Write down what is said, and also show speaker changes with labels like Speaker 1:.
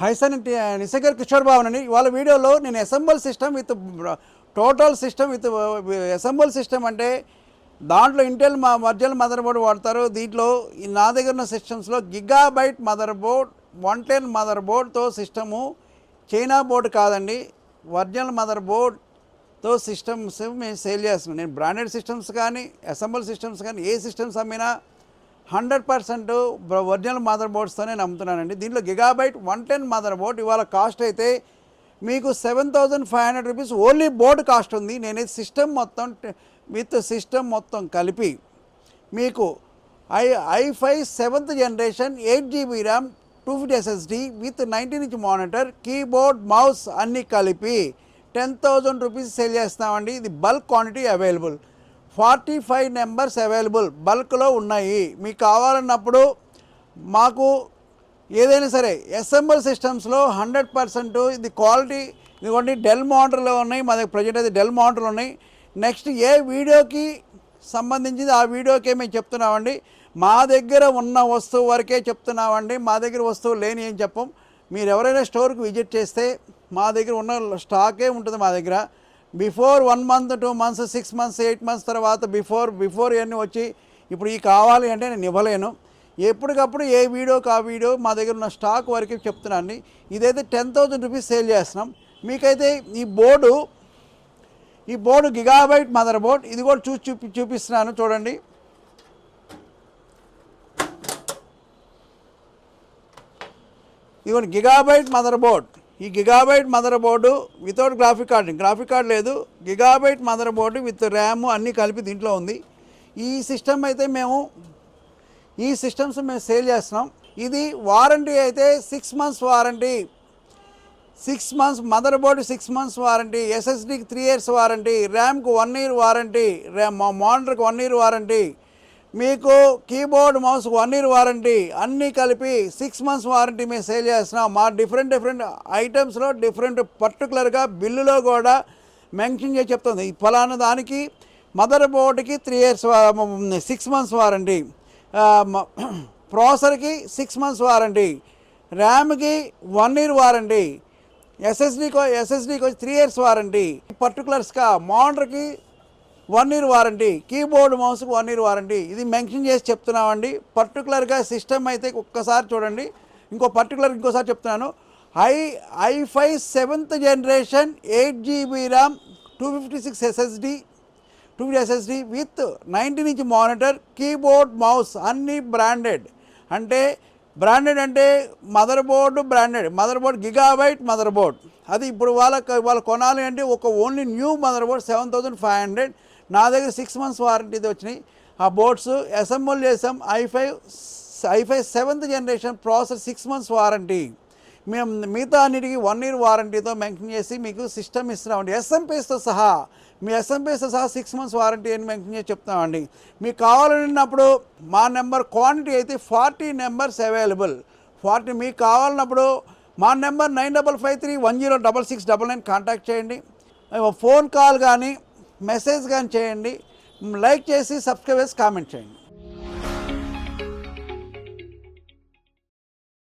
Speaker 1: హైసన్ నిసగర్ కిషోర్ బాబు అండి. ఇవాళ వీడియోలో నేను assemble system with total system with assemble system అంటే దాంట్లో ఇంటెల్ వర్చువల్ మదర్ బోర్డు వాడతారు. దీంట్లో నా దగ్గర ఉన్న సిస్టమ్స్లో గిగాబైట్ మదర్ బోర్డ్ 110 మదర్ బోర్డ్తో సిస్టము, చైనా బోర్డు కాదండి, ఒరిజినల్ మదర్ బోర్డ్తో సిస్టమ్స్ మేము సేల్ చేస్తున్నాం. నేను బ్రాండెడ్ సిస్టమ్స్ కానీ అసెంబుల్ సిస్టమ్స్ కానీ ఏ సిస్టమ్స్ అమ్మినా 100% ఒరిజినల్ మదర్ బోర్డ్స్తోనే నమ్ముతున్నానండి. దీంట్లో గిగాబైట్ 110 మదర్ బోర్డ్ ఇవాళ కాస్ట్ అయితే మీకు 7,500 రూపీస్ ఓన్లీ బోర్డు కాస్ట్ ఉంది. నేను సిస్టమ్ మొత్తం విత్ సిస్టమ్ మొత్తం కలిపి మీకు i5 7th generation 8GB RAM 250 SSD with 19-inch monitor, keyboard, mouse అన్నీ కలిపి 10,000 రూపీస్ సేల్ చేస్తామండి. ఇది bulk quantity available, 45 numbers available బల్క్లో ఉన్నాయి. మీకు కావాలన్నప్పుడు మాకు ఏదైనా సరే అసెంబుల్ సిస్టమ్స్లో 100% ఇది క్వాలిటీ. ఇదిగోండి డెల్ మోడల్లో ఉన్నాయి మా దగ్గర, ప్రజెంట్ అయితే డెల్ మోడల్ ఉన్నాయి. నెక్స్ట్ ఏ వీడియోకి సంబంధించింది ఆ వీడియోకే మేము చెప్తున్నామండి. మా దగ్గర ఉన్న వస్తువు వరకే చెప్తున్నామండి. మా దగ్గర వస్తువు లేని ఏం చెప్పం. మీరు ఎవరైనా స్టోర్కి విజిట్ చేస్తే మా దగ్గర ఉన్న స్టాకే ఉంటుంది. మా దగ్గర before 1 month 2 months 6 months 8 months తర్వాత బిఫోర్ ఇవన్నీ వచ్చి ఇప్పుడు ఈ కావాలి అంటే నేను ఇవ్వలేను. ఎప్పటికప్పుడు ఏ వీడియోకి ఆ వీడియో మా దగ్గర ఉన్న స్టాక్ వరకు చెప్తున్నాను. ఇదైతే 10,000 రూపీస్ సేల్ చేస్తున్నాం. మీకైతే ఈ బోర్డు గిగాబైట్ మదర్ బోర్డ్, ఇది కూడా చూపిస్తున్నాను చూడండి. ఇదిగోండి గిగాబైట్ మదర్ బోర్డ్. ఈ gigabyte mother board without graphic card లేదు. Gigabyte mother board with RAM అన్నీ కలిపి దీంట్లో ఉంది. ఈ సిస్టమ్ అయితే ఈ సిస్టమ్స్ మేము సేల్ చేస్తున్నాం. ఇది వారంటీ అయితే 6 months warranty, 6 months mother board, 6 months warranty, ఎస్ఎస్డికి 3 years వారంటీ, ర్యామ్కు 1 year వారంటీ, మానిటర్కి 1 year వారంటీ, మీకు కీబోర్డ్ మౌస్ 1 year వారంటీ, అన్నీ కలిపి 6 months వారంటీ మేము సేల్ చేస్తున్నాం. మా డిఫరెంట్ ఐటమ్స్లో డిఫరెంట్ పర్టికులర్గా బిల్లులో కూడా మెన్షన్ చేసి చెప్తుంది. ఈ ఫలానా దానికి మదర్ బోర్డుకి 3 years 6 months వారంటీ, ప్రాసెసర్కి 6 months వారంటీ, ర్యామ్కి 1 year వారంటీ, ఎస్ఎస్డికి 3 years వారంటీ, పర్టికులర్స్గా మానిటర్కి 1 year వారంటీ, కీబోర్డ్ మౌస్కి 1 year వారంటీ. ఇది మెన్షన్ చేసి చెప్తున్నామండి. పర్టికులర్గా సిస్టమ్ అయితే ఒక్కసారి చూడండి. ఇంకోసారి చెప్తున్నాను. i5 7th generation 8GB RAM 256 SSD with 19-inch monitor, keyboard, mouse అన్నీ బ్రాండెడ్. అంటే mother board Gigabyte mother board. అది ఇప్పుడు వాళ్ళు కొనాలి అంటే ఓన్లీ న్యూ మదర్ బోర్డ్ 7,500. నా దగ్గర 6 months వారంటీతో వచ్చినాయి ఆ బోర్డ్స్. అసెంబుల్ చేసాం. i5 7th generation processor 6 months warranty. మేము మిగతా అన్నిటికీ 1 year వారంటీతో మెన్షన్ చేసి మీకు సిస్టమ్ ఇస్తున్నామండి. ఎస్ఎంపీస్తో సహా 6 months వారంటీ అని మెన్షన్ చేసి చెప్తున్నామండి. మీకు కావాలన్నప్పుడు మా నెంబర్ క్వాంటిటీ అయితే 40 నెంబర్స్ అవైలబుల్. మీకు కావాలన్నప్పుడు మా నెంబర్ 9553106699 కాంటాక్ట్ చేయండి. ఫోన్ కాల్ కానీ మెసేజ్ కానీ చేయండి. లైక్ చేసి సబ్స్క్రైబ్ చేసి కామెంట్ చేయండి.